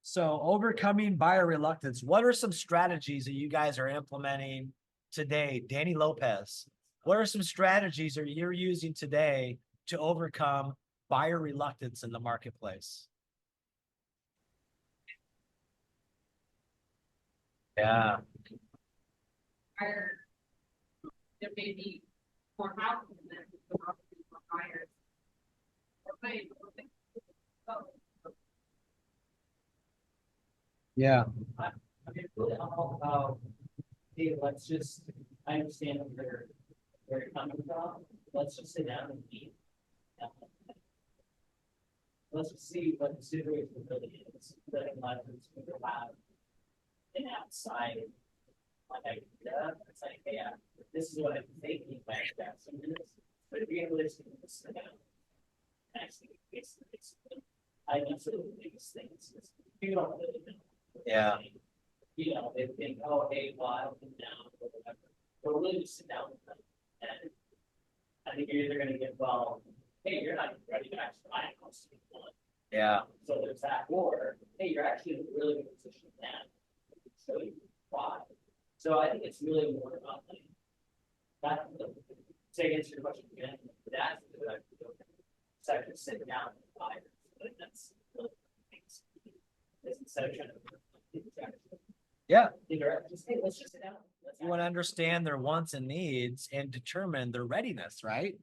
So overcoming buyer reluctance. What are some strategies that you guys are implementing today? Danny Lopez, what are some strategies that you're using today to overcome buyer reluctance in the marketplace? Yeah. Higher. There may be more houses than the market for buyers. Or maybe. Yeah. I mean, really, I'm all about, hey, I understand where you're coming from. Let's just sit down and eat. Let's just see what the situation really is. That a lot of us will have an outside, like idea. It's like, yeah, this is what I'm thinking back some minutes. But if you're listening to this down, actually, I think the biggest thing is you don't really know. Yeah. They think, oh, hey, well, I don't think down or whatever. But really just sit down with them. And I think you're either going to get, well, hey, you're not ready to actually buy a house. Yeah. So there's that. Or, hey, you're actually in a really good position now. So you why. So I think it's really more about like that. To answer your question again, that's the good idea. So I can sit down with buyers. But that's really instead of trying to. Yeah. Just, hey, let's just sit down. You want to understand their wants and needs and determine their readiness, right?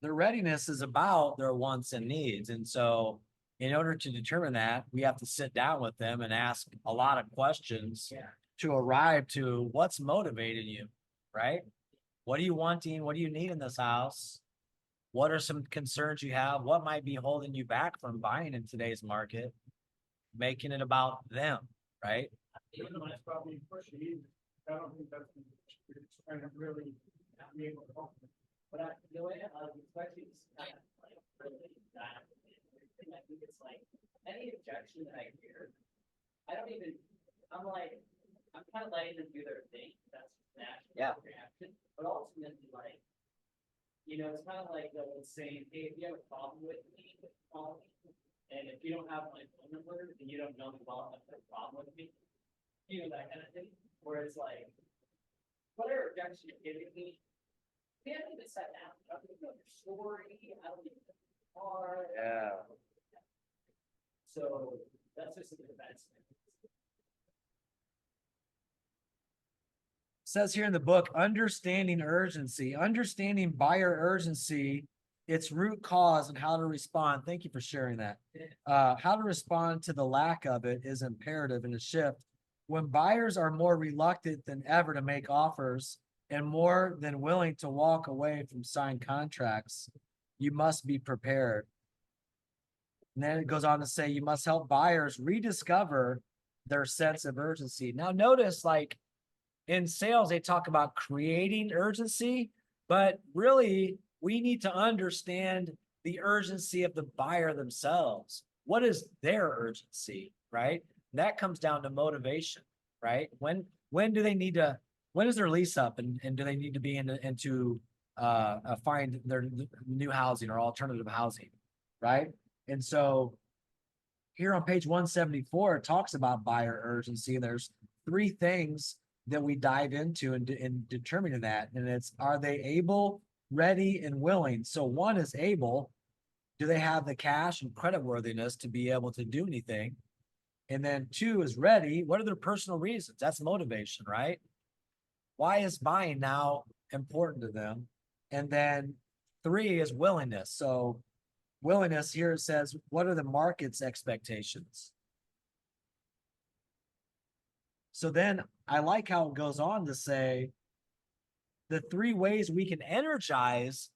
Their readiness is about their wants and needs. And so in order to determine that, we have to sit down with them and ask a lot of questions to arrive to what's motivating you, right? What are you wanting? What do you need in this house? What are some concerns you have? What might be holding you back from buying in today's market? Making it about them, right? That's probably pushing. I don't think that's trying to really be able to help them. But the way especially is kind of like really that. I think it's like any objection that I hear, I'm kind of letting them do their thing. That's natural reaction. But ultimately, like, it's kind of like saying, hey, if you have a problem with me, call me. And if you don't have my phone number, then you don't know me well enough to have a problem with me. That kind of thing. Where it's like, whatever objection you're giving me, we haven't even sat down. I don't even know your story. I don't even know who you are. Yeah. So that's just an advancement. Says here in the book, understanding buyer urgency, its root cause and how to respond. Thank you for sharing that. How to respond to the lack of it is imperative in a shift. When buyers are more reluctant than ever to make offers and more than willing to walk away from signed contracts, you must be prepared. And then it goes on to say, you must help buyers rediscover their sense of urgency. Now notice, like in sales, they talk about creating urgency, but really we need to understand the urgency of the buyer themselves. What is their urgency, right? That comes down to motivation, right? When do they need to, when is their lease up and do they need to be into find their new housing or alternative housing, right? And so here on page 174, it talks about buyer urgency. There's 3 things that we dive into in determining that. And it's, are they able, ready, and willing? So 1 is able. Do they have the cash and credit worthiness to be able to do anything? And then 2 is ready. What are their personal reasons? That's motivation, right? Why is buying now important to them? And then 3 is willingness. So willingness here it says, what are the market's expectations? So then I like how it goes on to say the 3 ways we can energize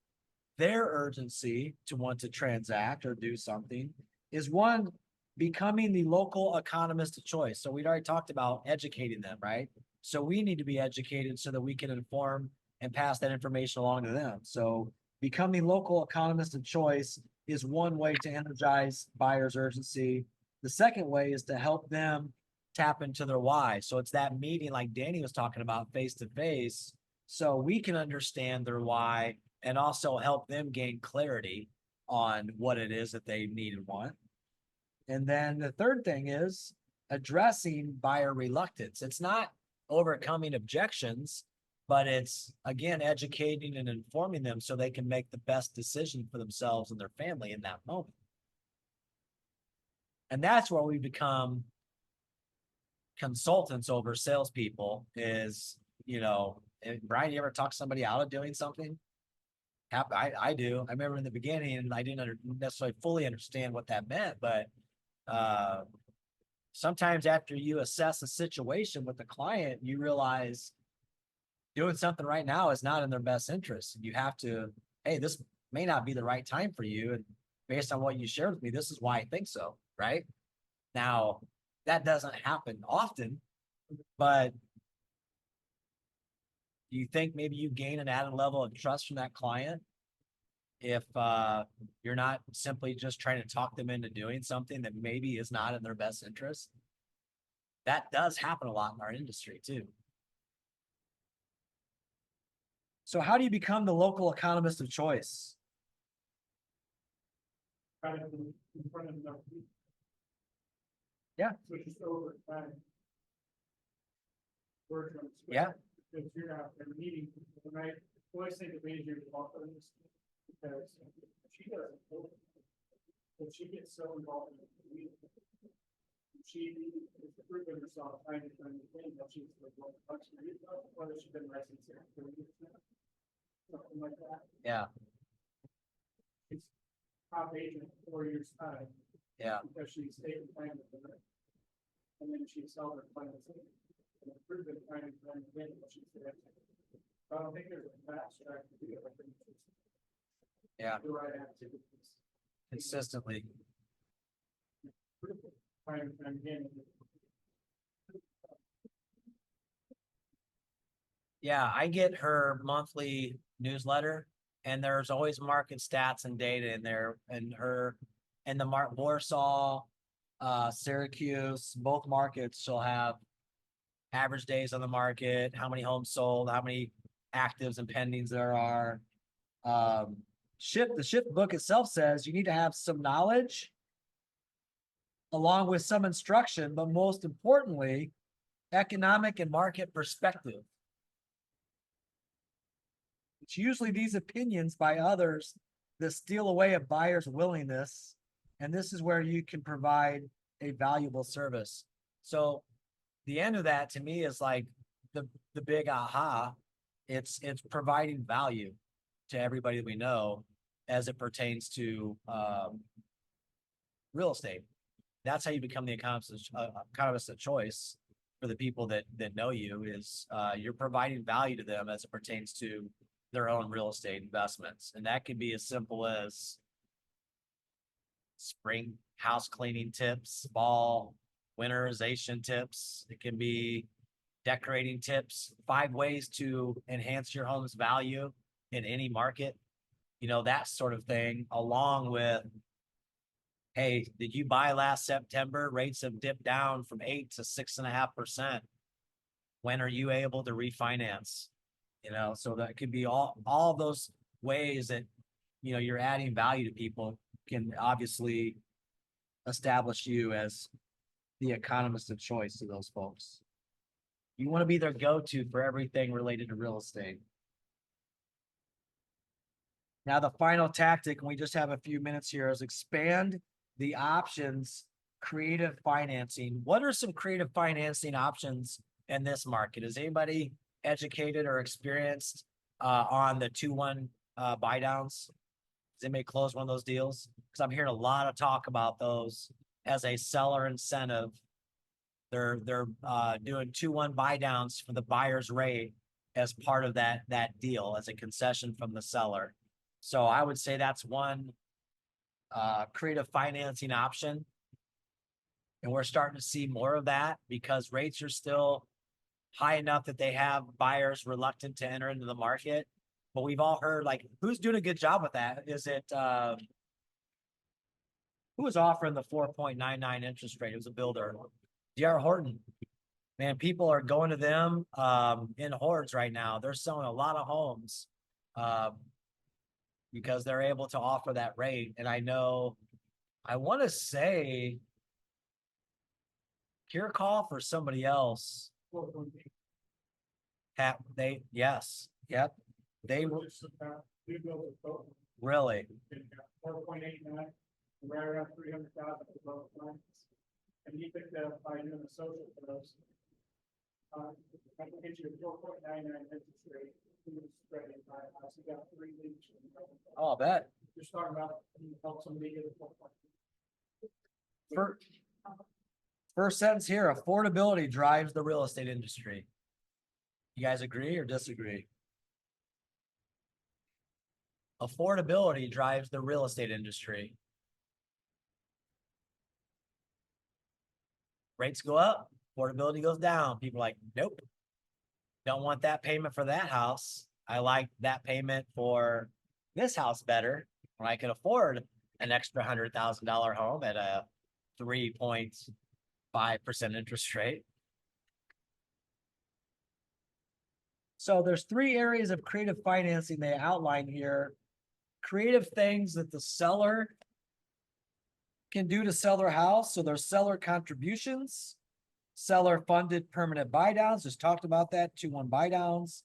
their urgency to want to transact or do something is 1, becoming the local economist of choice. So we'd already talked about educating them, right? So we need to be educated so that we can inform and pass that information along to them. So becoming local economist of choice is 1 way to energize buyers' urgency. The second way is to help them tap into their why. So it's that meeting like Danny was talking about face to face, so we can understand their why and also help them gain clarity on what it is that they need and want. And then the third thing is addressing buyer reluctance. It's not overcoming objections, but it's again educating and informing them so they can make the best decision for themselves and their family in that moment. And that's where we become consultants over salespeople is, Brian, you ever talk somebody out of doing something? I do. I remember in the beginning, and I didn't necessarily fully understand what that meant, but sometimes after you assess a situation with the client, you realize doing something right now is not in their best interest. You have to, hey, this may not be the right time for you. And based on what you shared with me, this is why I think so. Right now, that doesn't happen often, but do you think maybe you gain an added level of trust from that client if you're not simply just trying to talk them into doing something that maybe is not in their best interest? That does happen a lot in our industry too. So how do you become the local economist of choice? Kind of in front of enough people. Yeah. So just over time. Words on the script. Yeah. Because you're out there meeting, and I always think of major developers, because she doesn't know. But she gets so involved in the community. She is proving herself time and time again, that she's like, whether she's been licensed here for years now. Something like that. Yeah. She's top agent 4 years time. Yeah. Because she stayed in time with her. And then she sold her plans. And proven time and time again, that she's there. I don't think there's a fast track to do it. I think it's just Yeah. the right activities. Consistently. Time and time again. Yeah, I get her monthly newsletter and there's always market stats and data in there, and the Warsaw, Syracuse, both markets she'll have average days on the market, how many homes sold, how many actives and pendings there are. The shift book itself says you need to have some knowledge along with some instruction, but most importantly, economic and market perspective. It's usually these opinions by others that steal away a buyer's willingness. And this is where you can provide a valuable service. So the end of that to me is like the big aha. It's providing value to everybody that we know as it pertains to real estate. That's how you become the economist of choice for the people that know you is you're providing value to them as it pertains to their own real estate investments. And that can be as simple as spring house cleaning tips, fall winterization tips. It can be decorating tips, 5 ways to enhance your home's value in any market, that sort of thing, along with, hey, did you buy last September? Rates have dipped down from 8 to 6.5%. When are you able to refinance? So that could be all those ways that, you're adding value to people can obviously establish you as the economist of choice to those folks. You want to be their go-to for everything related to real estate. Now, the final tactic, and we just have a few minutes here, is expand the options creative financing. What are some creative financing options in this market? Is anybody educated or experienced on the 2-1 buy downs? Does anybody close one of those deals? Because I'm hearing a lot of talk about those as a seller incentive. They're doing 2-1 buy downs for the buyer's rate as part of that deal, as a concession from the seller. So I would say that's one creative financing option. And we're starting to see more of that because rates are still high enough that they have buyers reluctant to enter into the market. But we've all heard, like, who's doing a good job with that? Is it who was offering the 4.99 interest rate? It was a builder. D.R. Horton. Man, people are going to them in hordes right now. They're selling a lot of homes because they're able to offer that rate. And I know, I want to say Kirchhoff or somebody else. Yes, yep. They were really. 4.89, right around 300,000 for both lines. And he picked that up by doing the social for those. I can get you a 4.99 interest rate. Spread it by house. You got 3 weeks. Oh, I bet. You're starting out, you help somebody get a 4.9. First sentence here, affordability drives the real estate industry. You guys agree or disagree? Affordability drives the real estate industry. Rates go up, affordability goes down. People are like, nope. Don't want that payment for that house. I like that payment for this house better when I can afford an extra $100,000 home at a 3.5% interest rate. So there's 3 areas of creative financing they outline here. Creative things that the seller can do to sell their house. So there's seller contributions, seller funded permanent buy downs. Just talked about that, 2-1 buy downs,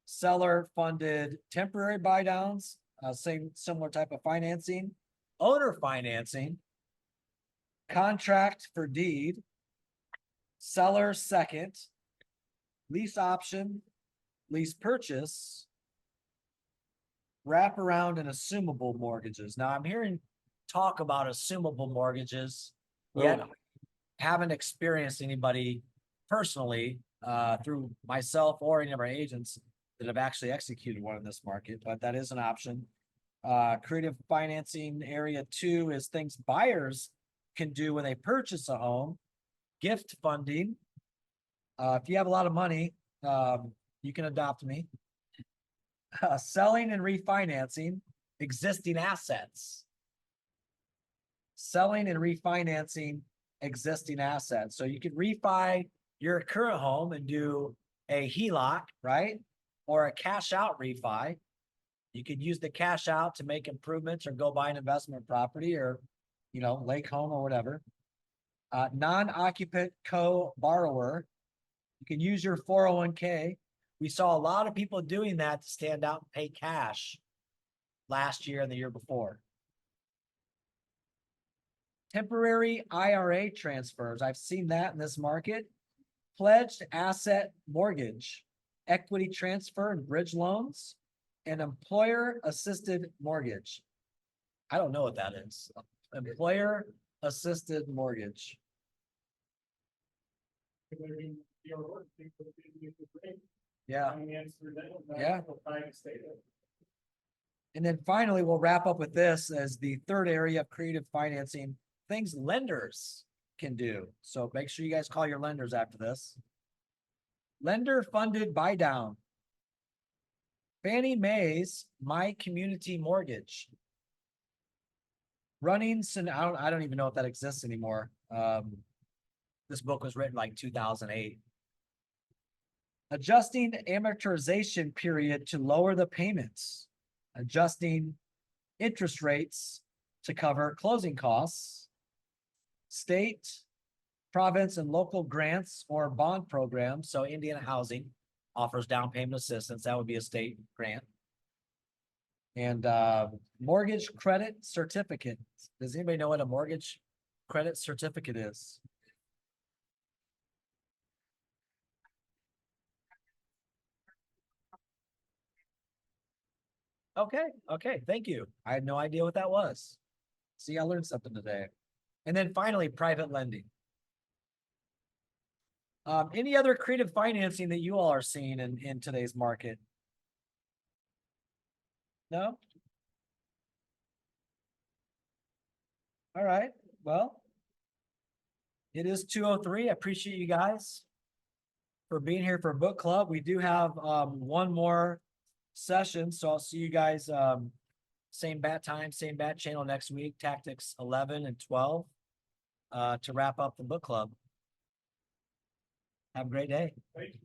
seller funded temporary buy downs, similar type of financing, owner financing, contract for deed, seller second, lease option, lease purchase, wraparound, and assumable mortgages. Now I'm hearing talk about assumable mortgages, yet haven't experienced anybody personally through myself or any of our agents that have actually executed one in this market, but that is an option. Creative financing area 2 is things buyers can do when they purchase a home. Gift funding. If you have a lot of money, you can adopt me. Selling and refinancing existing assets. Selling and refinancing existing assets. So you could refi your current home and do a HELOC, right? Or a cash out refi. You could use the cash out to make improvements or go buy an investment property or, lake home or whatever. Non-occupant co-borrower. You can use your 401k. We saw a lot of people doing that to stand out and pay cash last year and the year before. Temporary IRA transfers. I've seen that in this market. Pledged asset mortgage, equity transfer and bridge loans, and employer assisted mortgage. I don't know what that is. Employer assisted mortgage. Yeah. Yeah. And then finally, we'll wrap up with this as the 3rd area of creative financing, things lenders can do. So make sure you guys call your lenders after this. Lender funded buy down. Fannie Mae's My Community Mortgage. I don't even know if that exists anymore. This book was written like 2008. Adjusting amortization period to lower the payments. Adjusting interest rates to cover closing costs. State, province, and local grants or bond programs. So Indiana Housing offers down payment assistance. That would be a state grant. And mortgage credit certificate. Does anybody know what a mortgage credit certificate is. Okay, okay, thank you. I had no idea what that was. See, I learned something today. And then finally, private lending. Any other creative financing that you all are seeing in today's market? No? All right, well. It is 2:03. I appreciate you guys for being here for book club. We do have one more session, so I'll see you guys same bat time, same bat channel next week, tactics 11 and 12 to wrap up the book club. Have a great day. Thank you.